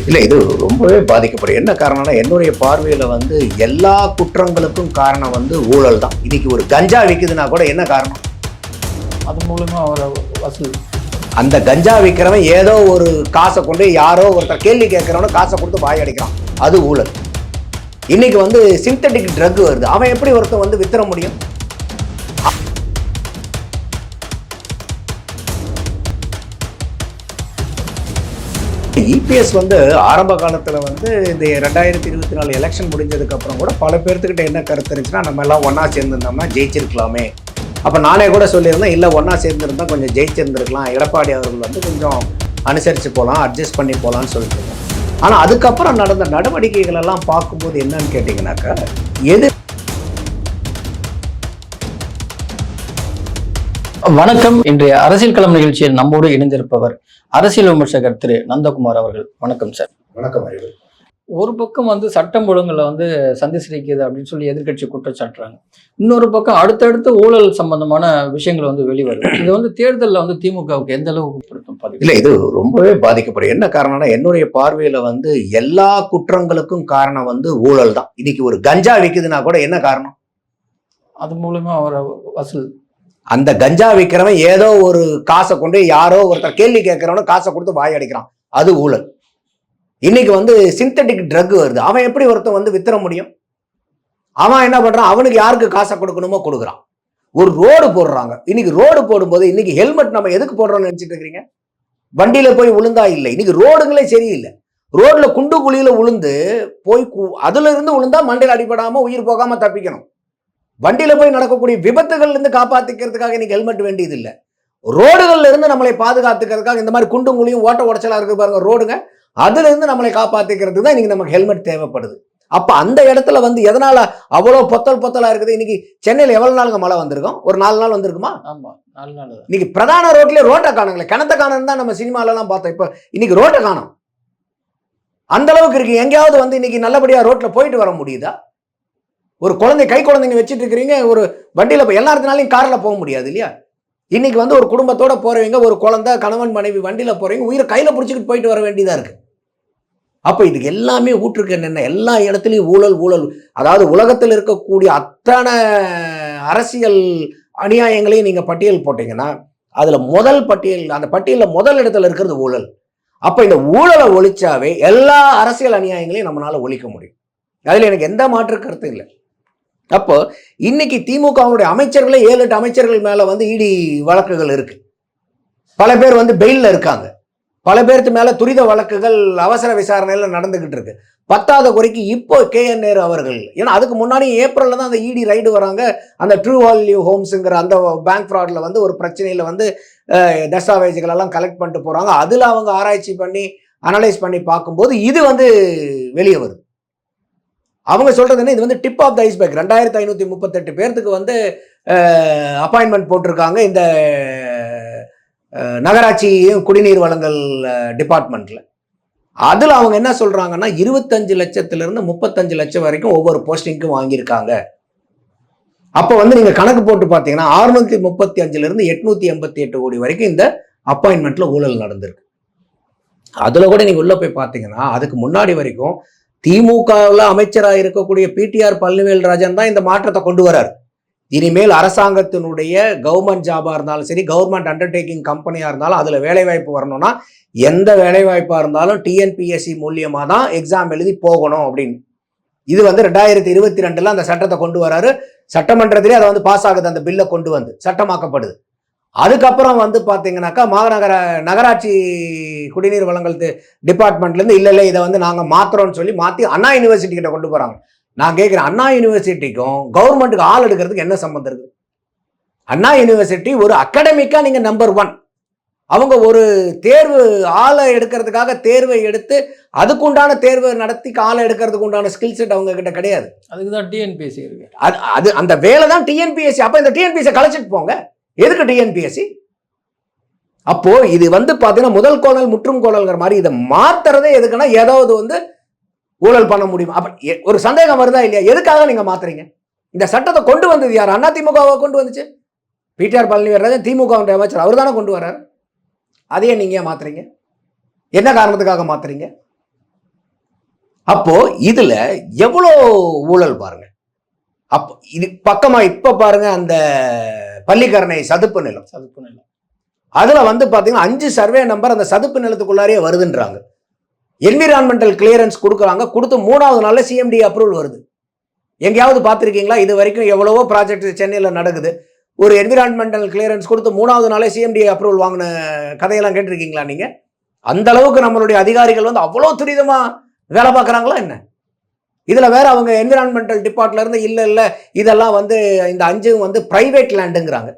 இல்லை, இது ரொம்பவே பாதிக்கப்படும். என்ன காரணம்னா, என்னுடைய பார்வையில் வந்து எல்லா குற்றங்களுக்கும் காரணம் வந்து ஊழல் தான். இன்னைக்கு ஒரு கஞ்சா விற்குதுன்னா கூட என்ன காரணம்? அது மூலமா அவரை வசூல். அந்த கஞ்சா விற்கிறவன் ஏதோ ஒரு காசை கொண்டு யாரோ ஒருத்தர் கேள்வி கேட்கிறவன காசை கொடுத்து வாய் அடிக்கிறான், அது ஊழல். இன்னைக்கு வந்து சிந்தட்டிக் ட்ரக் வருது, அவன் எப்படி ஒருத்தன் வந்து வித்துற முடியும்? இபிஎஸ் வந்து ஆரம்ப காலத்தில் வந்து இந்த 2024 எலெக்ஷன் முடிஞ்சதுக்கு அப்புறம் கூட பல பேர்த்துக்கிட்ட என்ன கருத்து இருந்துச்சுன்னா, நம்ம எல்லாம் ஒன்றா சேர்ந்துருந்தோம்னா ஜெயிச்சிருக்கலாமே. அப்போ நானே கூட சொல்லியிருந்தேன், இல்லை ஒன்றா சேர்ந்துருந்தா கொஞ்சம் ஜெயிச்சிருந்துருக்கலாம், எடப்பாடி அவர்கள் வந்து கொஞ்சம் அனுசரித்து போகலாம், அட்ஜஸ்ட் பண்ணி போகலான்னு சொல்லிட்டு. ஆனால் அதுக்கப்புறம் நடந்த நடவடிக்கைகள் எல்லாம் பார்க்கும்போது என்னன்னு கேட்டிங்கனாக்கா, எது வணக்கம். இன்றைய அரசியல் களம் நிகழ்ச்சியில் நம்மோடு இணைந்திருப்பவர் அரசியல் விமர்சகர் திரு நந்தகுமார் அவர்கள். வணக்கம் சார். வணக்கம். அறிவு ஒரு பக்கம் வந்து சட்டம் ஒழுங்குல வந்து சந்தி சிரிக்குது அப்படின்னு சொல்லி எதிர்கட்சி குற்றச்சாட்டுறாங்க. இன்னொரு பக்கம் அடுத்தடுத்து ஊழல் சம்பந்தமான விஷயங்கள் வந்து வெளிவருது. இது வந்து தேர்தலில் வந்து திமுகவுக்கு எந்த அளவுக்கு பொருத்தம்? இல்லை, இது ரொம்பவே பாதிக்கப்படும். என்ன காரணம்னா, என்னுடைய பார்வையில் வந்து எல்லா குற்றங்களுக்கும் காரணம் வந்து ஊழல் தான். இன்னைக்கு ஒரு கஞ்சா விற்குதுன்னா கூட என்ன காரணம்? அது மூலமா அவரை வசூல். அந்த கஞ்சா விற்கிறவன் ஏதோ ஒரு காசை கொண்டு யாரோ ஒருத்தர் கேள்வி கேட்கிறவன காசை கொடுத்து வாய் அடிக்கிறான், அது ஊழல். இன்னைக்கு வந்து சிந்தட்டிக் ட்ரக் வருது, அவன் எப்படி ஒருத்தன் வந்து வித்துற முடியும்? அவன் என்ன பண்றான், அவனுக்கு யாருக்கு காசை கொடுக்கணுமோ கொடுக்குறான். ஒரு ரோடு போடுறாங்க, இன்னைக்கு ரோடு போடும்போது இன்னைக்கு ஹெல்மெட் நம்ம எதுக்கு போடுறோம்னு நினைச்சிட்டு இருக்கிறீங்க? வண்டியில போய் விழுந்தா இல்லை, இன்னைக்கு ரோடுங்களே சரியில்லை. ரோட்ல குண்டு குழியில விழுந்து போய் அதுல இருந்து விழுந்தா மண்டையில் அடிபடாம உயிர் போகாம தப்பிக்கணும். வண்டியில போய் நடக்கக்கூடிய விபத்துகள்ல இருந்து காப்பாத்திக்கிறதுக்காக இன்னைக்கு ஹெல்மெட் வேண்டியது இல்லை. ரோடுகள்ல இருந்து நம்மளை பாதுகாத்துக்கிறதுக்காக இந்த மாதிரி குண்டும் குழியும் ஓட்ட உடச்சலா இருக்கு பாருங்க ரோடுங்க, அதுல இருந்து நம்மளை காப்பாத்திக்கிறதுக்கு தான் இன்னைக்கு நமக்கு ஹெல்மெட் தேவைப்படுது. அப்ப அந்த இடத்துல வந்து எதனால அவ்வளவு பொத்தலா இருக்குது? இன்னைக்கு சென்னையில எவ்வளவு நாளுங்க மழை வந்திருக்கும்? ஒரு 4 நாள் வந்திருக்குமா? ஆமா, 4 நாள். இன்னைக்கு பிரதான ரோட்லயே ரோட்டை காணுங்களே, கிணத்த காணும் தான் நம்ம சினிமால எல்லாம் பார்த்தோம். இப்ப இன்னைக்கு ரோட்டை காணும், அந்த அளவுக்கு இருக்கு. எங்கேயாவது வந்து இன்னைக்கு நல்லபடியா ரோட்ல போயிட்டு வர முடியுதா? ஒரு குழந்தை, கை குழந்தைங்க வச்சுட்டு இருக்கிறீங்க, ஒரு வண்டியில எல்லாத்தினாலையும் கார்ல போக முடியாது இல்லையா? இன்னைக்கு வந்து ஒரு குடும்பத்தோட போறவங்க, ஒரு குழந்தை, கணவன் மனைவி வண்டியில போறவங்க உயிரை கையில பிடிச்சிக்கிட்டு போயிட்டு வர வேண்டியதா இருக்கு. அப்ப இதுக்கு எல்லாமே ஊற்றுக்கு என்ன, எல்லா இடத்துலையும் ஊழல் ஊழல். அதாவது உலகத்தில் இருக்கக்கூடிய அத்தனை அரசியல் அநியாயங்களையும் நீங்க பட்டியல் போட்டீங்கன்னா அதுல முதல் பட்டியல், அந்த பட்டியலில் முதல் இடத்துல இருக்கிறது ஊழல். அப்ப இந்த ஊழலை ஒழிச்சாவே எல்லா அரசியல் அநியாயங்களையும் நம்மளால ஒழிக்க முடியும். அதுல எனக்கு எந்த மாற்று கருத்து இல்லை. அப்போ இன்னைக்கு திமுகவுடைய அமைச்சர்களே 7-8 அமைச்சர்கள் மேல வந்து இடி வழக்குகள் இருக்கு. பல பேர் வந்து பெயில்ல இருக்காங்க. பல பேருக்கு மேல துரித வழக்குகள் அவசர விசாரணையில நடந்துகிட்டு இருக்கு. 10வது குறைக்கு இப்போ KN நேரு அவர்கள், ஏன்னா அதுக்கு முன்னாடி ஏப்ரல்ல தான் அந்த இடி ரைடு வராங்க. அந்த ட்ரூ வேல்யூ ஹோம்ஸுங்கிற அந்த பேங்க் ஃப்ராட்ல வந்து ஒரு பிரச்சனையில வந்து தஸ்தாவேஜுகள் எல்லாம் கலெக்ட் பண்ணிட்டு போறாங்க. அதுல அவங்க ஆராய்ச்சி பண்ணி அனலைஸ் பண்ணி பார்க்கும்போது இது வந்து வெளியே வருது. அவங்க சொல்றது என்ன, இது வந்து டிப் ஆஃப் த ஐஸ்பர்க். 2538 பேர்த்துக்கு வந்து அப்பாயின்மெண்ட் போட்டிருக்காங்க இந்த நகராட்சி குடிநீர் வழங்கல் டிபார்ட்மெண்ட்ல. அதுல அவங்க என்ன சொல்றாங்கன்னா, 25 லட்சத்திலிருந்து 35 லட்சம் வரைக்கும் ஒவ்வொரு போஸ்டிங்க்கும் வாங்கியிருக்காங்க. அப்ப வந்து நீங்க கணக்கு போட்டு பார்த்தீங்கன்னா 635 888 கோடி வரைக்கும் இந்த அப்பாயின்மெண்ட்ல ஊழல் நடந்திருக்கு. அதுல கூட நீங்க உள்ள போய் பார்த்தீங்கன்னா அதுக்கு முன்னாடி வரைக்கும் திமுகவில் அமைச்சராக இருக்கக்கூடிய PTR பழனிவேல்ராஜன் தான் இந்த மாற்றத்தை கொண்டு வரார். இனிமேல் அரசாங்கத்தினுடைய கவர்மெண்ட் ஜாபா இருந்தாலும் சரி, கவர்மெண்ட் அண்டர்டேக்கிங் கம்பெனியா இருந்தாலும் அதுல வேலைவாய்ப்பு வரணும்னா எந்த வேலைவாய்ப்பா இருந்தாலும் TNPSC மூலியமா தான் எக்ஸாம் எழுதி போகணும் அப்படின்னு. இது வந்து 2022 அந்த சட்டத்தை கொண்டு வராரு. சட்டமன்றத்திலே அதை வந்து பாஸ் ஆகுது, அந்த பில்லை கொண்டு வந்து சட்டமாக்கப்படுது. அதுக்கப்புறம் வந்து பாத்தீங்கன்னாக்கா நகராட்சி குடிநீர் வழங்கல் டிபார்ட்மெண்ட்ல இருந்து இல்ல இதை வந்து நாங்க மாத்திரோம்னு சொல்லி மாத்தி அண்ணா யூனிவர்சிட்டி கிட்ட கொண்டு போறாங்க. நான் கேட்கிறேன், அண்ணா யூனிவர்சிட்டிக்கும் கவர்மெண்ட்டுக்கு ஆள் எடுக்கிறதுக்கு என்ன சம்பந்தம் இருக்கு? அண்ணா யூனிவர்சிட்டி ஒரு அகாடமிக்கா நீங்க நம்பர் 1. அவங்க ஒரு தேர்வு ஆளை எடுக்கிறதுக்காக தேர்வை எடுத்து அதுக்குண்டான தேர்வை நடத்தி ஆளை எடுக்கிறதுக்கு உண்டான ஸ்கில் செட் அவங்க கிட்ட கிடையாது. அதுக்குதான் TNPSC இருக்கு. அது அந்த வேலை தான் TNPSC. அப்ப இந்த TNPSC கலைச்சிட்டு போங்க, எதுக்கு TNPSC? அப்போ இது வந்து பாத்தீங்கன்னா முதல் கோணல் முற்றும் கோணல்ங்கிற மாதிரி இதை மாத்துறதே எதுக்குன்னா ஏதாவது வந்து ஊழல் பண்ண முடியும். அப்ப ஒரு சந்தேகம் வருதா இல்லையா? எதுக்காக நீங்க மாத்துறீங்க? இந்த சட்டத்தை கொண்டு வந்தது யார்? அதிமுகவை கொண்டு வந்துச்சு. PTR பழனிவேல்ராஜன் திமுக அமைச்சர், அவர் தானே கொண்டு வர்றாரு. அதையே நீங்க மாத்துறீங்க. என்ன காரணத்துக்காக மாத்துறீங்க? அப்போ இதுல எவ்வளோ ஊழல் பாருங்க. அப்போ இது பக்கமா இப்ப பாருங்க, அந்த பள்ளிக்கரணை சதுப்பு நிலம் அதுல வந்து பாத்தீங்கன்னா 5 சர்வே நம்பர் அந்த சதுப்பு நிலத்துக்குள்ளாரே வருதுன்றாங்க. என்விரான்மெண்டல் கிளியரன்ஸ் கொடுக்குறாங்க, கொடுத்து 3வது நாள்ல சிஎம்டி அப்ரூவல் வருது. எங்கேயாவது பார்த்துருக்கீங்களா? இது வரைக்கும் எவ்வளவோ ப்ராஜெக்ட் சென்னையில் நடக்குது, ஒரு என்விரான்மெண்டல் கிளியரன்ஸ் கொடுத்து 3வது நாளே சிஎம்டி அப்ரூவல் வாங்கின கதையெல்லாம் கேட்டிருக்கீங்களா நீங்க? அந்த அளவுக்கு நம்மளுடைய அதிகாரிகள் வந்து அவ்வளோ துரிதமா வேலை பார்க்குறாங்களா என்ன? இதுல வேற அவங்க என்விரான்மெண்டல் டிபார்ட்ல இருந்து இல்ல இதெல்லாம் வந்து இந்த 5 வந்து பிரைவேட் லேண்டுங்கிறாங்க.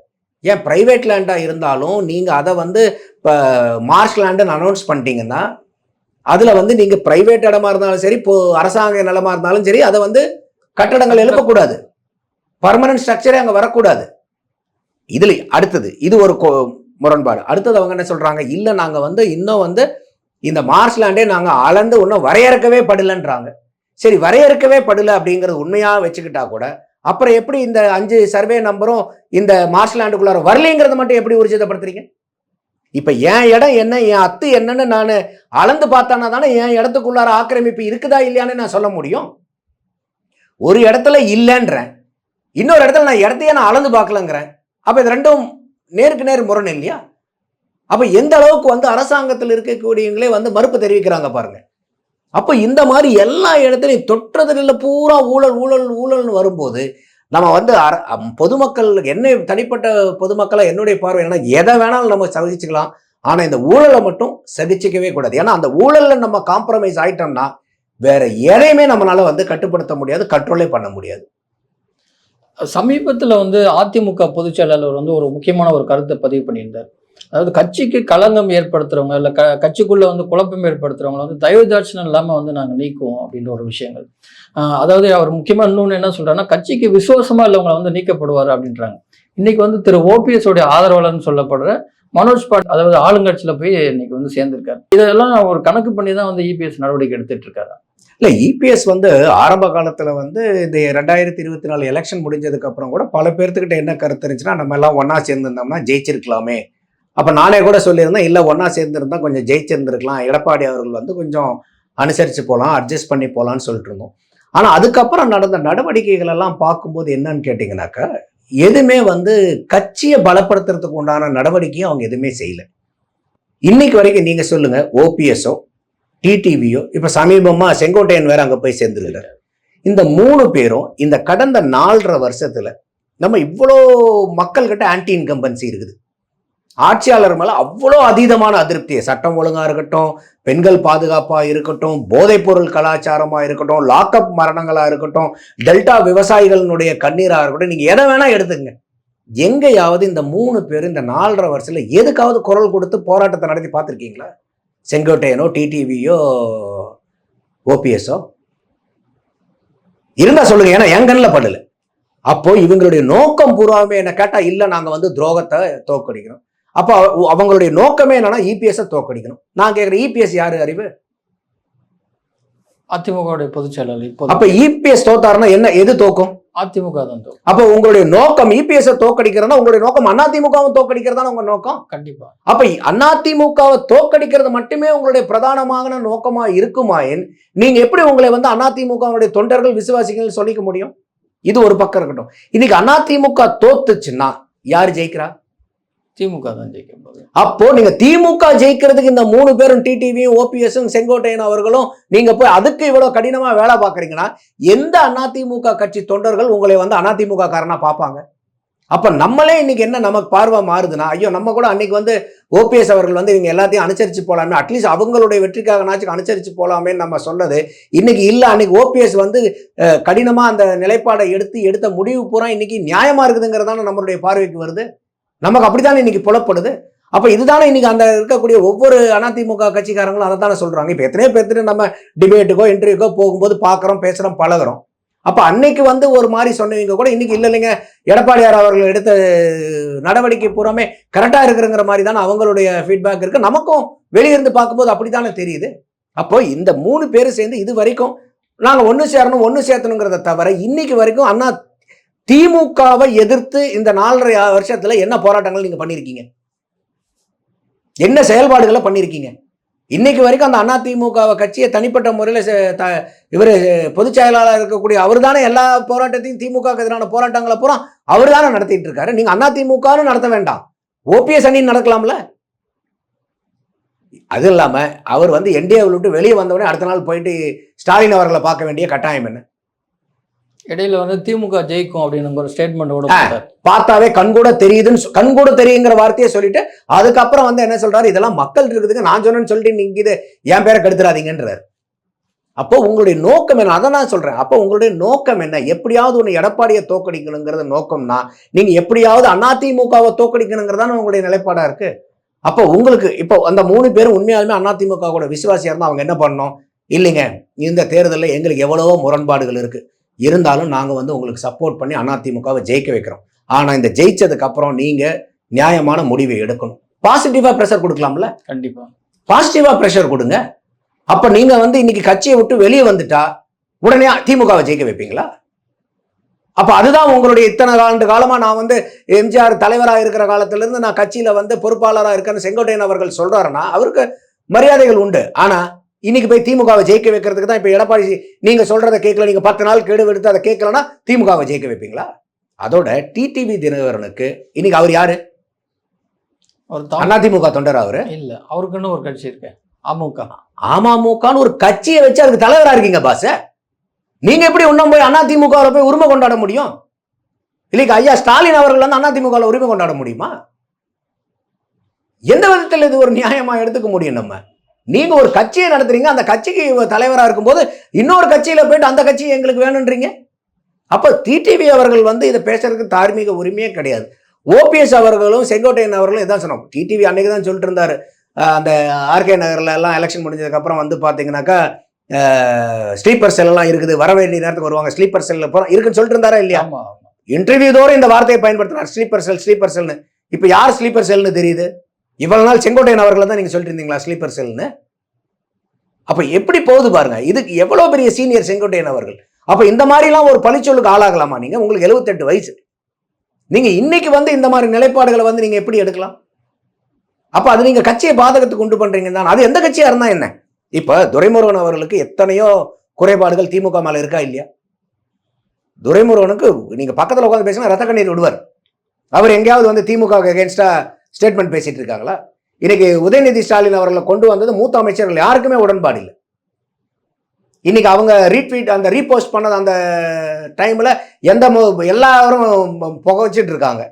ஏன் பிரைவேட் லேண்டா இருந்தாலும் நீங்க அதை வந்து இப்போ மார்ஷ் லேண்டுன்னு அனௌன்ஸ் பண்ணிட்டீங்கன்னா அதுல வந்து நீங்க பிரைவேட் இடமா இருந்தாலும் சரி, இப்போ அரசாங்க நிலமா இருந்தாலும் சரி, அதை வந்து கட்டடங்கள் எழுப்பக்கூடாது, பர்மனன்ட் ஸ்ட்ரக்சரே அங்க வரக்கூடாது. இதுல அடுத்தது இது ஒரு முரண்பாடு. அடுத்தது அவங்க என்ன சொல்றாங்க, இல்ல நாங்க வந்து இன்னும் வந்து இந்த மார்ஷ் லேண்டே நாங்க அளந்து இன்னும் வரையறுக்கவே படலன்றாங்க. சரி, வரையறுக்கவே படல அப்படிங்கிறது உண்மையா வச்சுக்கிட்டா கூட அப்புறம் எப்படி இந்த 5 சர்வே நம்பரும் இந்த மார்ஷ் லேண்டுக்குள்ளார வரலைங்கிறத மட்டும் எப்படி உறுதிப்படுத்துறீங்க? இப்ப என் இடம் என்ன, என் அத்து என்னன்னு நான் அளந்து பார்த்தானா தானே என் இடத்துக்குள்ளார ஆக்கிரமிப்பு இருக்குதா இல்லையான்னு நான் சொல்ல முடியும். ஒரு இடத்துல இல்லைன்றேன், இன்னொரு இடத்துல நான் இடத்தையே நான் அளந்து பார்க்கலங்கிறேன். அப்ப இது ரெண்டும் நேருக்கு நேர் முரண் இல்லையா? அப்ப எந்த அளவுக்கு வந்து அரசாங்கத்தில் இருக்கக்கூடியவங்களே வந்து மறுப்பு தெரிவிக்கிறாங்க பாருங்க. அப்ப இந்த மாதிரி எல்லா இடத்துலையும் தொற்றதில் பூரா ஊழல் ஊழல் ஊழல்னு வரும்போது நம்ம வந்து பொதுமக்கள், என்ன தனிப்பட்ட பொதுமக்களை என்னுடைய பார்வை என்ன, எதை வேணாலும் நம்ம சகிச்சுக்கலாம், ஆனா இந்த ஊழலை மட்டும் சகிச்சுக்கவே கூடாது. ஏன்னா அந்த ஊழல்ல நம்ம காம்ப்ரமைஸ் ஆயிட்டோம்னா வேற எதையுமே நம்மளால வந்து கட்டுப்படுத்த முடியாது, கண்ட்ரோலே பண்ண முடியாது. சமீபத்தில் வந்து அதிமுக பொதுச் செயலாளர் வந்து ஒரு முக்கியமான ஒரு கருத்தை பதிவு பண்ணியிருந்தார். அதாவது கட்சிக்கு களங்கம் ஏற்படுத்துறவங்க, இல்லை கட்சிக்குள்ள வந்து குழப்பம் ஏற்படுத்துறவங்க வந்து தயவு தாட்சணம் இல்லாமல் வந்து நாங்கள் நீக்குவோம் அப்படின்ற ஒரு விஷயங்கள். அதாவது அவர் முக்கியமாக இன்னொன்று என்ன சொல்றாருன்னா, கட்சிக்கு விசுவாசமா இல்லவங்களை வந்து நீக்கப்படுவார் அப்படின்றாங்க. இன்னைக்கு வந்து திரு ஓபிஎஸ் உடைய ஆதரவாளர்னு சொல்லப்படுற மனோஜ் பாண்ட், அதாவது ஆளுங்கட்சியில போய் இன்னைக்கு வந்து சேர்ந்திருக்காரு. இதெல்லாம் ஒரு கணக்கு பண்ணி தான் வந்து இபிஎஸ் நடவடிக்கை எடுத்துட்டு இருக்காரு. இல்ல, இபிஎஸ் வந்து ஆரம்ப காலத்துல வந்து இந்த 2024 எலெக்ஷன் முடிஞ்சதுக்கு அப்புறம் கூட பல பேர்த்துக்கிட்ட என்ன கருத்து இருந்துச்சுன்னா, நம்ம எல்லாம் ஒன்னா சேர்ந்திருந்தோம்னா ஜெயிச்சிருக்கலாமே. அப்ப நானே கூட சொல்லியிருந்தேன், இல்ல ஒன்னா சேர்ந்திருந்தா கொஞ்சம் ஜெயிச்சிருந்திருக்கலாம், எடப்பாடி அவர்கள் வந்து கொஞ்சம் அனுசரிச்சு போகலாம், அட்ஜஸ்ட் பண்ணி போகலான்னு சொல்லிட்டு இருந்தோம். ஆனா அதுக்கப்புறம் நடந்த நடவடிக்கைகள் எல்லாம் பார்க்கும்போது என்னன்னு கேட்டீங்கன்னாக்கா, எதுவுமே வந்து கட்சியை பலப்படுத்துறதுக்கு உண்டான நடவடிக்கையும் அவங்க எதுவுமே செய்யல. இன்னைக்கு வரைக்கும் நீங்க சொல்லுங்க, ஓபிஎஸ்ஓ டிடிவியோ, இப்ப சமீபமா செங்கோட்டையன் வேற அங்க போய் சேர்ந்துருக்காரு. இந்த 3 பேரும் இந்த கடந்த 4.5 வருஷத்துல நம்ம இவ்வளோ மக்கள்கிட்ட ஆன்டி இன்கம்பன்சி இருக்குது. ஆட்சியாளர் மேல அவ்வளோ அதீதமான அதிருப்தியை, சட்டம் ஒழுங்கா இருக்கட்டும், பெண்கள் பாதுகாப்பா இருக்கட்டும், போதைப் பொருள் கலாச்சாரமா இருக்கட்டும், லாக்அப் மரணங்களா இருக்கட்டும், டெல்டா விவசாயிகளினுடைய கண்ணீரா இருக்கட்டும், நீங்க எதை வேணா எடுத்துங்க. எங்கேயாவது இந்த 3 பேர் இந்த 4.5 வருஷத்துல எதுக்காவது குரல் கொடுத்து போராட்டத்தை நடத்தி பார்த்துருக்கீங்களா? செங்கோட்டையனோ டிடிவியோ ஓபிஎஸ்ஓ இருந்தா சொல்லுங்க, ஏன்னா என் கண்ணில் படல. அப்போ இவங்களுடைய நோக்கம் பூராமே என்ன கேட்டா, இல்ல நாங்க வந்து துரோகத்தை தோக்கடிக்கணும். அப்போ அவங்களுடைய நோக்கமே என்னன்னா இபிஎஸ் தோக்கடிக்கணும். நான் கேட்கிறேன், இபிஎஸ் யாரு அறிவு? அதிமுக பொதுச் செயலாளர். அப்ப இபிஎஸ் தோத்தாருன்னா என்ன, எது தோக்கும்? அதிமுக தான் தோக்கும். அப்ப உங்களுடைய நோக்கம் இபிஎஸ் தோக்கடிக்கிறதா, உங்களுடைய நோக்கம் அதிமுகவும் தோக்கடிக்கிறதா உங்க நோக்கம்? கண்டிப்பா. அப்ப அதிமுகவை தோக்கடிக்கிறது மட்டுமே உங்களுடைய பிரதானமான நோக்கமா இருக்குமாயின் நீங்க எப்படி உங்களை வந்து அதிமுகவுடைய தொண்டர்கள் விசுவாசிகள் சொல்லிக்க முடியும்? இது ஒரு பக்கம் இருக்கட்டும். இன்னைக்கு அதிமுக தோத்துச்சுன்னா யாரு ஜெயிக்கிறா? திமுக தான் ஜெயிக்க போகுது. அப்போ நீங்க திமுக ஜெயிக்கிறதுக்கு இந்த 3 பேரும் டிடிவியும் ஓபிஎஸும் செங்கோட்டையன் அவர்களும் நீங்க போய் அதுக்கு இவ்வளவு கடினமா வேலை பார்க்கறீங்கன்னா எந்த அதிமுக கட்சி தொண்டர்கள் உங்களை வந்து அதிமுக காரனா பார்ப்பாங்க? அப்ப நம்மளே இன்னைக்கு என்ன நமக்கு பார்வை மாறுதுன்னா, ஐயோ நம்ம கூட அன்னைக்கு வந்து ஓபிஎஸ் அவர்கள் வந்து இவங்க எல்லாத்தையும் அனுசரிச்சு போலாமே, அட்லீஸ்ட் அவங்களுடைய வெற்றிக்காகனாச்சும் அனுசரிச்சு போலாமே நம்ம சொன்னது இன்னைக்கு இல்ல. அன்னைக்கு ஓபிஎஸ் வந்து கடினமா அந்த நிலைப்பாடை எடுத்த முடிவு பூரா இன்னைக்கு நியாயமா இருக்குதுங்கிறதான நம்மளுடைய பார்வைக்கு வருது. நமக்கு அப்படித்தானே இன்னைக்கு புலப்படுது. அப்ப இதுதானே இன்னைக்கு அந்த இருக்கக்கூடிய ஒவ்வொரு அதிமுக கட்சிக்காரங்களும் அதை தானே சொல்றாங்க. இப்ப எத்தனையோ பேர்த்து நம்ம டிபேட்டுக்கோ இன்டர்வியூக்கோ போகும்போது பாக்குறோம், பேசுறோம், பழகிறோம். அப்ப அன்னைக்கு வந்து ஒரு மாதிரி சொன்னவங்க கூட இன்னைக்கு இல்ல இல்லைங்க, எடப்பாடியார் அவர்கள் எடுத்த நடவடிக்கை பூராமே கரெக்டா இருக்குங்கிற மாதிரி தானே அவங்களுடைய ஃபீட்பேக் இருக்கு. நமக்கும் வெளியிருந்து பார்க்கும்போது அப்படித்தானே தெரியுது. அப்போ இந்த 3 பேரும் சேர்ந்து இது வரைக்கும் நாங்க ஒண்ணு சேரணும் ஒண்ணு சேர்த்தணுங்கிறத தவிர இன்னைக்கு வரைக்கும் திமுகவை எதிர்த்து இந்த 4.5 வருஷத்துல என்ன போராட்டங்கள் நீங்க பண்ணிருக்கீங்க? என்ன செயல்பாடுகளை பண்ணிருக்கீங்க? இன்னைக்கு வரைக்கும் அந்த அதிமுக கட்சியை தனிப்பட்ட முறையில் இவர் பொதுச் செயலாளர் இருக்கக்கூடிய அவர் தானே எல்லா போராட்டத்தையும் திமுக எதிரான போராட்டங்களை பூரா அவர் தானே நடத்திட்டு இருக்காரு. நீங்க அதிமுகன்னு நடத்த வேண்டாம், ஓபிஎஸ் அணி நடக்கலாம்ல. அது இல்லாம அவர் வந்து என்டிஏ விட்டு வெளியே வந்தவொடனே அடுத்த நாள் போயிட்டு ஸ்டாலின் அவர்களை பார்க்க வேண்டிய கட்டாயம் என்ன? இடையில வந்து திமுக ஜெயிக்கும் அப்படின்னு ஒரு ஸ்டேட்மெண்ட் பார்த்தாவே கண்கூட தெரியுதுன்னு கண்கூட தெரியுங்கிற வார்த்தையை சொல்லிட்டு அதுக்கப்புறம் வந்து என்ன சொல்றாரு, இதெல்லாம் மக்கள் இருக்குதுங்க, நான் சொன்னேன்னு சொல்லிட்டு நீங்க இது என் பேரை கெடுத்துறாதீங்கன்றாரு. அப்போ உங்களுடைய நோக்கம் என்ன? அதை நான் சொல்றேன். அப்போ உங்களுடைய நோக்கம் என்ன? எப்படியாவது ஒன்று எடப்பாடியை தோக்கடிக்கணுங்கிறது நோக்கம்னா நீங்க எப்படியாவது அதிமுகவை தோக்கடிக்கணுங்கிறதான உங்களுடைய நிலைப்பாடா இருக்கு. அப்போ உங்களுக்கு இப்போ அந்த 3 பேரும் உண்மையாலுமே அதிமுக கூட விசுவாசியா இருந்தா அவங்க என்ன பண்ணணும்? இல்லைங்க, இந்த தேர்தலில் எங்களுக்கு எவ்வளவோ முரண்பாடுகள் இருக்கு, இருந்தாலும் நாங்கள் வந்து உங்களுக்கு சப்போர்ட் பண்ணி அதிமுகவை ஜெயிக்க வைக்கிறோம். ஆனால் இந்த ஜெயிச்சதுக்கு அப்புறம் நீங்க நியாயமான முடிவை எடுக்கணும். பாசிட்டிவா ப்ரெஷர் கொடுக்கலாம்ல. கண்டிப்பா பாசிட்டிவா ப்ரெஷர் கொடுங்க. அப்ப நீங்க வந்து இன்னைக்கு கட்சியை விட்டு வெளியே வந்துட்டா உடனே திமுகவை ஜெயிக்க வைப்பீங்களா? அப்ப அதுதான் உங்களுடைய இத்தனை ஆண்டு காலமா நான் வந்து எம்ஜிஆர் தலைவராக இருக்கிற காலத்துல இருந்து நான் கட்சியில வந்து பொறுப்பாளராக இருக்கேன்னு செங்கோட்டையன் அவர்கள் சொல்றாருன்னா அவருக்கு மரியாதைகள் உண்டு. ஆனா இன்னைக்கு போய் திமுகவை ஜெயிக்க வைக்கிறதுக்கு தான் இப்ப எடப்பாடி நீங்க சொல்றதை கேட்கல, நீங்க 10 நாள் கெடு எடுத்து அதை கேட்கலன்னா திமுகவை ஜெயிக்க வைப்பீங்களா? அதோட டிடிவி தினகரனுக்கு இன்னைக்கு அவர் யாரு? அதிமுக தொண்டர் அவரு இல்ல, அவருக்குன்னு ஒரு கட்சி இருக்கு அமமுகன்னு ஒரு கட்சியை வச்சு அதுக்கு தலைவரா இருக்கீங்க பாஸ். நீங்க எப்படி இன்னும் போய் அதிமுக போய் உரிமை கொண்டாட முடியும்? இல்லைக்கு ஐயா ஸ்டாலின் அவர்கள் வந்து அதிமுக உரிமை கொண்டாட முடியுமா? எந்த விதத்தில் இது ஒரு நியாயமா எடுத்துக்க முடியும்? நம்ம நீங்க ஒரு கட்சியை நடத்துறீங்க, அந்த கட்சிக்கு தலைவரா இருக்கும்போது இன்னொரு கட்சியில போயிட்டு அந்த கட்சி எங்களுக்கு வேணும்ன்றீங்க. அப்ப டிடிவி அவர்கள் வந்து இதை பேசுறதுக்கு தார்மீக உரிமையே கிடையாது. ஓபிஎஸ் அவர்களும் செங்கோட்டையன் அவர்களும் இதான் சொன்னோம். டிடிவி அன்னைக்கு தான் சொல்லிட்டு இருந்தாரு, அந்த ஆர்கே நகர்ல எல்லாம் எலெக்ஷன் முடிஞ்சதுக்கு அப்புறம் வந்து பாத்தீங்கன்னாக்கா ஸ்லீப்பர் செல் எல்லாம் இருக்குது, வர வேண்டிய நேரத்துக்கு வருவாங்க, ஸ்லீப்பர் செல் இருக்குன்னு சொல்லிட்டு இருந்தாரா இல்லையா? இன்டர்வியூ தோறும் இந்த வார்த்தையை பயன்படுத்தினார், ஸ்லீப்பர் செல்னு. இப்ப யார் ஸ்லீப்பர் செல்னு தெரியுது? இவ்வளவு நாள் செங்கோட்டையன் அவர்களை தான் நீங்க சொல்லிட்டு இருந்தீங்களா ஸ்லீப்பர் செல்னு? அப்ப எப்படி போகுது பாருங்க. இதுக்கு எவ்வளவு பெரிய சீனியர் செங்கோட்டையன் அவர்கள். அப்ப இந்த மாதிரி எல்லாம் ஒரு பழிச்சொல்லுக்கு ஆளாகலாமா நீங்க? உங்களுக்கு 78 வயசு. நீங்க இன்னைக்கு வந்து இந்த மாதிரி நிலைப்பாடுகளை வந்து நீங்க எப்படி எடுக்கலாம்? அப்ப அது நீங்க கட்சியை பாதகத்துக்கு கொண்டு பண்றீங்க தான். அது எந்த கட்சியா இருந்தா என்ன? இப்ப துரைமுருகன் அவர்களுக்கு எத்தனையோ குறைபாடுகள் திமுக மேல இருக்கா இல்லையா? துரைமுருகனுக்கு நீங்க பக்கத்துல உட்காந்து பேசினா ரத்த கண்ணீர் விடுவார். அவர் எங்கேயாவது வந்து திமுக அகேன்ஸ்டா ஸ்டேட்மெண்ட் பேசிட்டு இருக்காங்களா? இன்னைக்கு உதயநிதி ஸ்டாலின் அவர்களை கொண்டு வந்தது மூத்த அமைச்சர்கள் யாருக்குமே உடன்பாடு இல்லை. இன்னைக்கு அவங்க அந்த ரீபோஸ்ட் பண்ணது அந்த டைம்ல எல்லாரும் புகை வச்சுட்டு இருக்காங்க.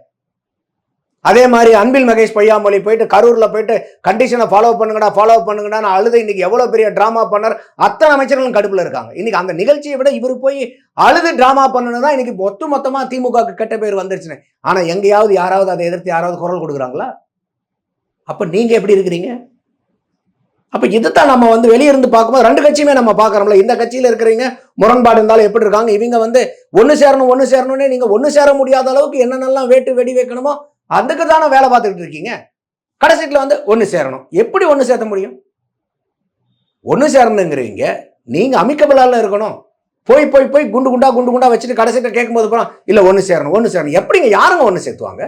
அதே மாதிரி அன்பில் மகேஷ் பொய்யாமொழி போயிட்டு கரூர்ல போயிட்டு கண்டிஷனை ஃபாலோ பண்ணுங்கடா அழுது இன்னைக்கு எவ்வளவு பெரிய டிராமா பண்ணார். அத்தனை அமைச்சர்களும் கடுப்புல இருக்காங்க. இன்னைக்கு அந்த நிகழ்ச்சியை விட இவரு போய் அழுது டிராமா பண்ணணும்தான் இன்னைக்கு ஒட்டுமொத்தமா திமுக கெட்ட பேர் வந்துருச்சுன்னு. ஆனா எங்கேயாவது யாராவது அதை எதிர்த்து யாராவது குரல் கொடுக்குறாங்களா? அப்ப நீங்க எப்படி இருக்கிறீங்க? அப்ப இதுதான் நம்ம வந்து வெளியிருந்து பார்க்கும்போது 2 கட்சியுமே நம்ம பார்க்கறோம்ல. இந்த கட்சியில இருக்கிறீங்க முரண்பாடு இருந்தாலும் எப்படி இருக்காங்க, இவங்க வந்து ஒன்னு சேரணும்னே நீங்க ஒன்னு சேர முடியாத அளவுக்கு என்னென்னலாம் வெடி வைக்கணுமோ அதுக்கு தானே வேலை பார்த்துக்கிட்டு இருக்கீங்க. கடைசியில் வந்து ஒன்று சேரணும். எப்படி ஒன்று சேர்த்த முடியும்? ஒன்று சேரணுங்கிறீங்க, நீங்க அமிக்கபிளால இருக்கணும். போய் குண்டு குண்டா வச்சுட்டு கடைசியில் கேட்கும்போது போறோம் இல்லை ஒன்று சேரணும். எப்படிங்க யாருங்க ஒன்று சேர்த்துவாங்க?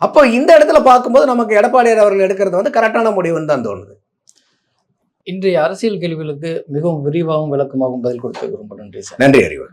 அப்போ இந்த இடத்துல பார்க்கும்போது நமக்கு எடப்பாடியார் அவர்கள் எடுக்கிறது வந்து கரெக்டான முடிவுன்னு தான் தோணுது. இன்றைய அரசியல் கேள்விகளுக்கு மிகவும் விரிவாகவும் விளக்கமாகவும் பதில் கொடுத்து ரொம்ப நன்றி சார். நன்றி அறிவு.